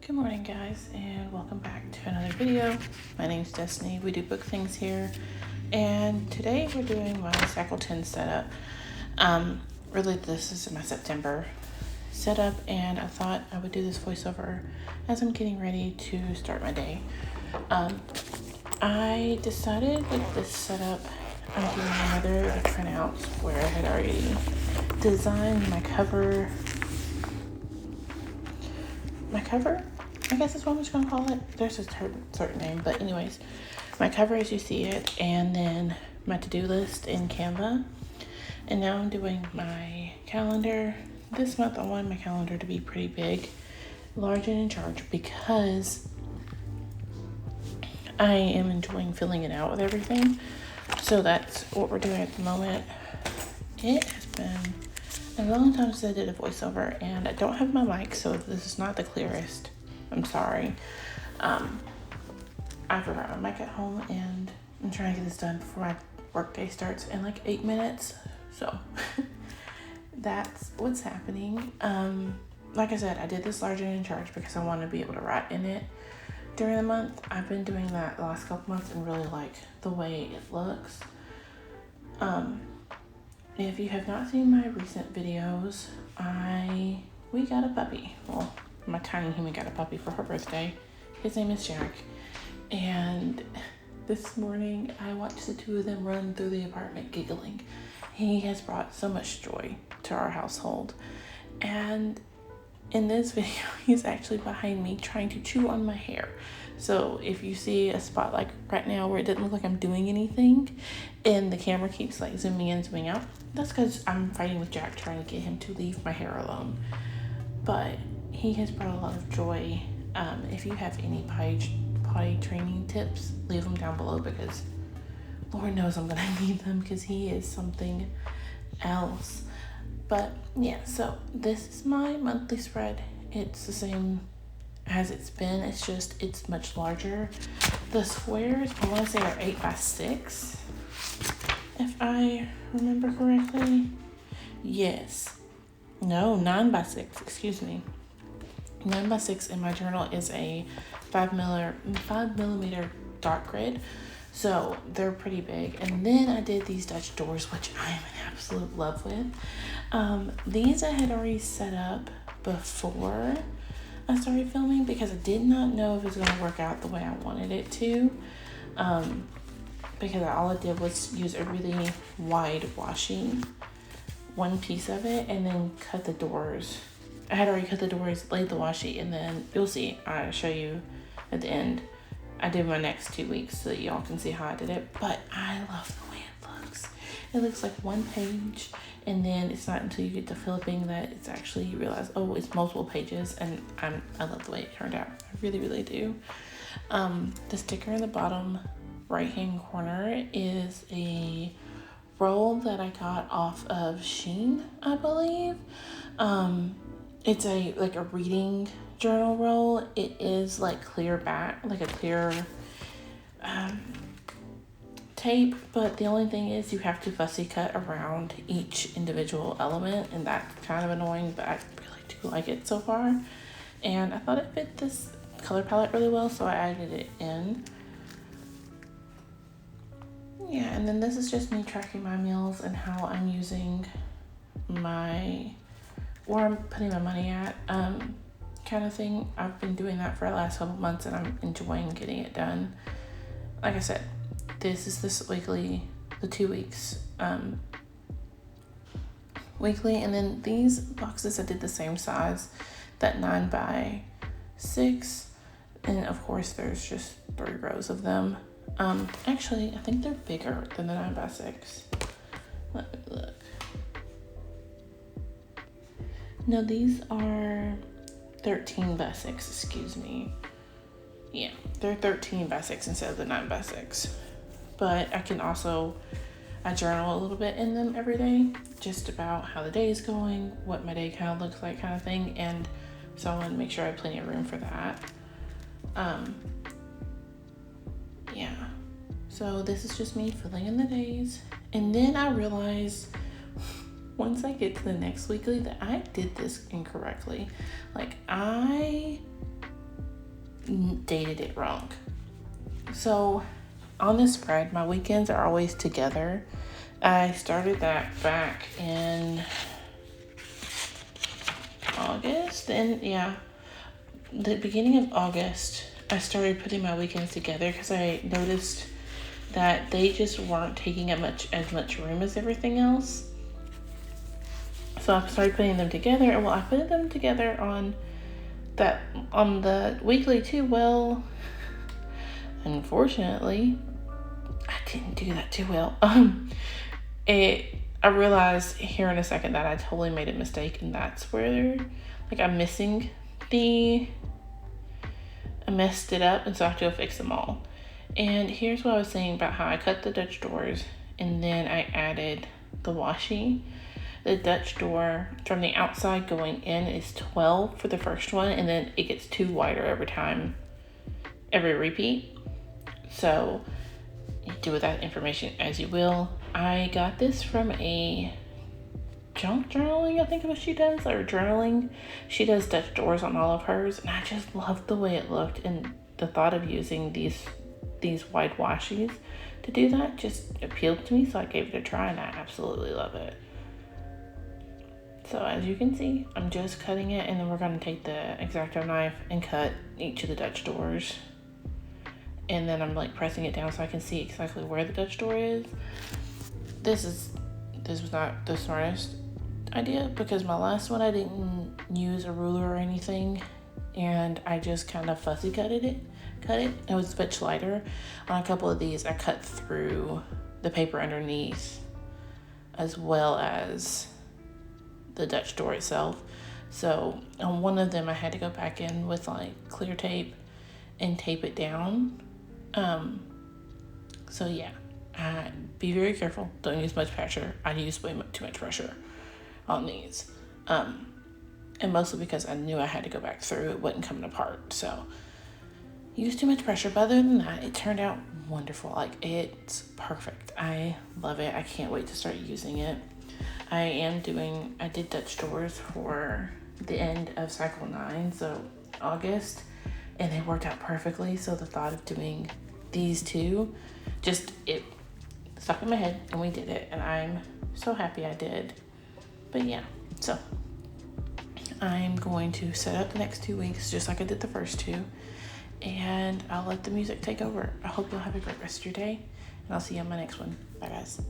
Good morning, guys, and welcome back to another video. My name's Destiny. We do book things here, and today we're doing my Shackleton setup. Really, this is my September setup, and I thought I would do this voiceover as I'm getting ready to start my day. I decided with this setup, I'm doing another of the printouts where I had already designed my cover, I guess is what I'm just gonna call it. There's a certain name, but anyways, my cover as you see it, and then my to-do list in Canva. And now I'm doing my calendar. This month I wanted my calendar to be pretty big, large and in charge, because I am enjoying filling it out with everything. So that's what we're doing at the moment. It has been a long time since I did a voiceover, and I don't have my mic, so if this is not the clearest, I'm sorry. I forgot my mic at home, and I'm trying to get this done before my work day starts in like 8 minutes. So that's what's happening. Like I said, I did this large and in charge because I want to be able to write in it during the month. I've been doing that the last couple months and really like the way it looks. If you have not seen my recent videos, we got a puppy. Well, my tiny human got a puppy for her birthday. His name is Jack. And this morning I watched the two of them run through the apartment giggling. He has brought so much joy to our household. And in this video, he's actually behind me trying to chew on my hair. So if you see a spot like right now where it doesn't look like I'm doing anything and the camera keeps like zooming in, zooming out, that's because I'm fighting with Jack trying to get him to leave my hair alone. But he has brought a lot of joy. If you have any potty training tips, leave them down below, because Lord knows I'm gonna need them, because he is something else. But yeah, so this is my monthly spread. It's the same as it's been. It's just, it's much larger. The squares, I want to say, are 8x6, if I remember correctly. Yes. No, 9x6, excuse me. 9x6 in my journal is a 5 millimeter dark grid. So they're pretty big. And then I did these Dutch doors, which I am in absolute love with. These I had already set up before I started filming, because I did not know if it was going to work out the way I wanted it to. Because all I did was use a really wide washi, one piece of it, and then cut the doors. I had already cut the doors, laid the washi, and then you'll see, I'll show you at the end. I did my next 2 weeks so that y'all can see how I did it, but I love the way it looks. It looks like one page, and then it's not until you get to flipping that it's actually, you realize, oh, it's multiple pages, and I love the way it turned out. I really, really do. The sticker in the bottom right-hand corner is a roll that I got off of Shein, I believe. It's a reading journal roll. It is like clear back, like a clear tape, but the only thing is you have to fussy cut around each individual element, and that's kind of annoying, but I really do like it so far. And I thought it fit this color palette really well, so I added it in. Yeah, and then this is just me tracking my meals and how I'm using where I'm putting my money at, kind of thing. I've been doing that for the last couple months, and I'm enjoying getting it done. Like I said, this is the 2 weeks, weekly. And then these boxes, I did the same size, that 9x6. And of course there's just 3 rows of them. Actually, I think they're bigger than the 9x6. Let me look. No, these are 13x6, excuse me. Yeah, they're 13x6 instead of the 9x6. But I journal a little bit in them every day, just about how the day is going, what my day kind of looks like, kind of thing. And so I want to make sure I have plenty of room for that. Yeah, so this is just me filling in the days. And then I realized once I get to the next weekly that I did this incorrectly. Like, I dated it wrong. So on this spread, my weekends are always together. I started that back in August, and yeah, the beginning of August, I started putting my weekends together because I noticed that they just weren't taking as much room as everything else. So I started putting them together, and I put them together on the weekly too. Well, unfortunately, I didn't do that too well. I realized here in a second that I totally made a mistake, and that's where I'm missing I messed it up, and so I have to go fix them all. And here's what I was saying about how I cut the Dutch doors and then I added the washi. The Dutch door from the outside going in is 12 for the first one, and then it gets 2 wider every repeat. So you do with that information as you will. I got this from a junk journaling, I think what she does, or journaling. She does Dutch doors on all of hers, and I just loved the way it looked, and the thought of using these wide washies to do that just appealed to me, so I gave it a try, and I absolutely love it. So as you can see, I'm just cutting it, and then we're going to take the X-Acto knife and cut each of the Dutch doors. And then I'm pressing it down so I can see exactly where the Dutch door is. This was not the smartest idea, because my last one I didn't use a ruler or anything, and I just kind of fussy cut it. It was much lighter. On a couple of these, I cut through the paper underneath as well as the Dutch door itself. So on one of them, I had to go back in with clear tape and tape it down. So yeah, be very careful. Don't use much pressure. I used way too much pressure on these. And mostly because I knew I had to go back through. It wasn't coming apart. So use too much pressure. But other than that, it turned out wonderful. It's perfect. I love it. I can't wait to start using it. I did Dutch doors for the end of cycle 9, so August, and they worked out perfectly. So the thought of doing these two, it stuck in my head, and we did it, and I'm so happy I did. But yeah, so I'm going to set up the next 2 weeks just like I did the first 2, and I'll let the music take over. I hope you'll have a great rest of your day, and I'll see you on my next one. Bye guys.